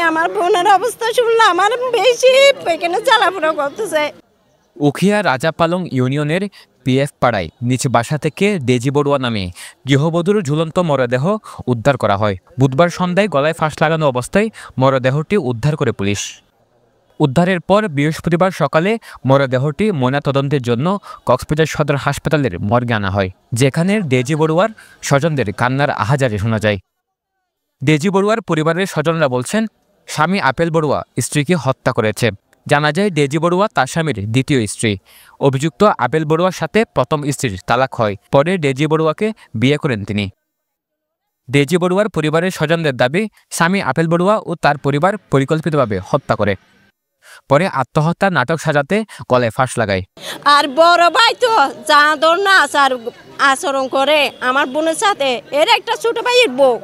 আমার বোনের অবস্থা শুনলে আমার বেশি এখানে জ্বালাপোড়া করতেছে। উখিয়া রাজাপালং ইউনিয়নের পিএফ পাড়ায় নিজ বাসা থেকে ডেজি বড়ুয়া নামে গৃহবধূর ঝুলন্ত মরদেহ উদ্ধার করা হয়। বুধবার সন্ধ্যায় গলায় ফাঁস লাগানো অবস্থায় মরদেহটি উদ্ধার করে পুলিশ। উদ্ধারের পর বৃহস্পতিবার সকালে মরদেহটি ময়নাতদন্তের জন্য কক্সবাজার সদর হাসপাতালের মর্গে আনা হয়, যেখানে ডেজি বড়ুয়ার স্বজনদের কান্নার আহাজারি শোনা যায়। ডেজি বড়ুয়ার পরিবারের স্বজনরা বলছেন, স্বামী আপেল বড়ুয়া স্ত্রীকে হত্যা করেছে। জানা যায় ডেজি বড়ুয়া তার স্বামীর দ্বিতীয় স্ত্রী। অভিযুক্ত আপেল বড়ুয়ার সাথে প্রথম স্ত্রীর তালাক হয়, পরে ডেজি বড়ুয়াকে বিয়ে করেন তিনি। ডেজি বড়ুয়ার পরিবারের স্বজনদের দাবি, স্বামী আপেল বড়ুয়া ও তার পরিবার পরিকল্পিতভাবে হত্যা করে, পরে আত্মহত্যার নাটক সাজাতে গলায় ফাঁস লাগায়। আর বড় ভাই তো চাঁদর না আচরণ করে আমার বোনের সাথে, এর একটা ছোট ভাইয়ের বউ,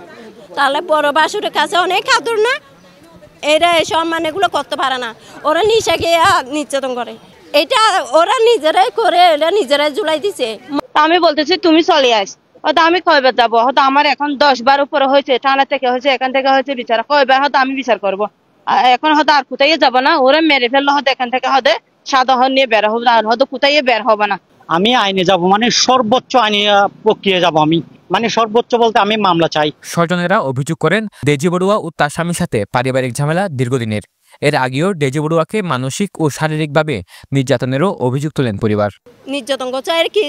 তাহলে বড় বাসুরের কাছে অনেক আদর না, এরা এই সম্মান এগুলো করতে পারে না, ওরা নিশা গিয়ে নির্যাতন করে, এটা ওরা নিজেরাই করে, এরা নিজেরাই জুলাই দিছে। আমি বলতেছি তুমি চলে আস, হয়তো আমি কয়বার যাবো, হয়তো আমার এখন 10-12 উপরে হয়েছে, থানা থেকে হয়েছে, এখান থেকে হয়েছে, বিচার কয়বার হয়তো আমি বিচার করবো, এখন হয়তো আর কোথায় যাবো না, ওরা মেরে ফেললো, হয়তো এখান থেকে হয়তো সাদা নিয়ে বের হবে, আর হয়তো কোথায় বের হবে না। আমি আইনে যাব, মানে সর্বোচ্চ আইনি প্রক্রিয়া যাব, আমি মানে সর্বোচ্চ বলতে আমি মামলা চাই। স্বজনেরা অভিযোগ করেন, ডেজি বড়ুয়া ও তার স্বামীর সাথে পারিবারিক ঝামেলা দীর্ঘদিনের। এর আগেও ডেজি বড়ুয়াকে মানসিক ও শারীরিকভাবে নির্যাতনেরও অভিযোগ তোলেন পরিবার। নির্যাতন করছে আর কি,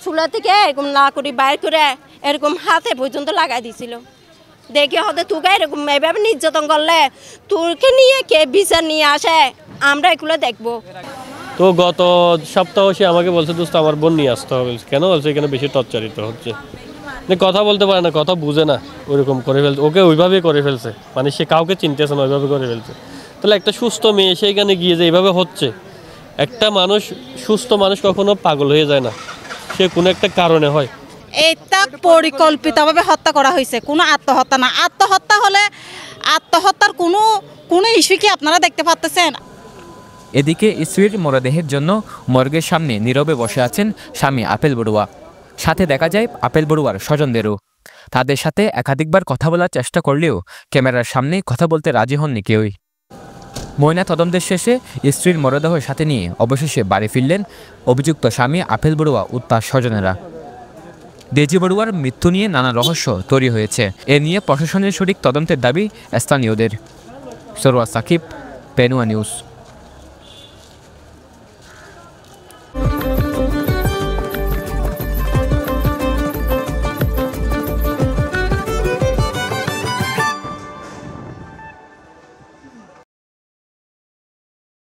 চুলার থেকে এরকম না করি বাইর করে এরকম হাতে পর্যন্ত লাগাই দিছিল। দেখে হতে তোকে এরকম এভাবে নির্যাতন করলে তোকে নিয়ে কে বিচার নিয়ে আসে, আমরা এগুলো দেখবো। তো গত সপ্তাহ সে আমাকে বলছে, দোস্ত আমার বোন নিয়ে আসতে হবে। কেন বলছে, এখানে বেশি টর্চারিত হচ্ছে, কথা বলতে পারে না, কথা বুঝে না, ওইরকম করে ফেলছে, ওকে ওইভাবেই করে ফেলছে, মানে সে কাউকে চিনতেছে না, ওইভাবে করে ফেলছে। তাহলে একটা সুস্থ মেয়ে সেইখানে গিয়ে যে এইভাবে হচ্ছে, একটা মানুষ সুস্থ মানুষ কখনো পাগল হয়ে যায় না, সে কোনো একটা কারণে হয়। এটা পরিকল্পিতভাবে হত্যা করা হয়েছে, কোনো আত্মহত্যা না। আত্মহত্যা হলে আত্মহত্যার কোনো ইস্যু কি আপনারা দেখতে পাচ্ছেন? এদিকে স্ত্রীর মরদেহের জন্য মর্গের সামনে নীরবে বসে আছেন স্বামী আপেল বড়ুয়া। সাথে দেখা যায় আপেল বড়ুয়ার স্বজনদেরও। তাদের সাথে একাধিকবার কথা বলার চেষ্টা করলেও ক্যামেরার সামনে কথা বলতে রাজি হননি কেউই। ময়না তদন্তের শেষে স্ত্রীর মরদেহ সাথে নিয়ে অবশেষে বাড়ি ফিরলেন অভিযুক্ত স্বামী আপেল বড়ুয়া ও তার স্বজনেরা। ডেজি বড়ুয়ার মৃত্যু নিয়ে নানা রহস্য তৈরি হয়েছে। এ নিয়ে প্রশাসনের সঠিক তদন্তের দাবি স্থানীয়দের। সরওয়ার সাকিব, পেনুয়া নিউজ।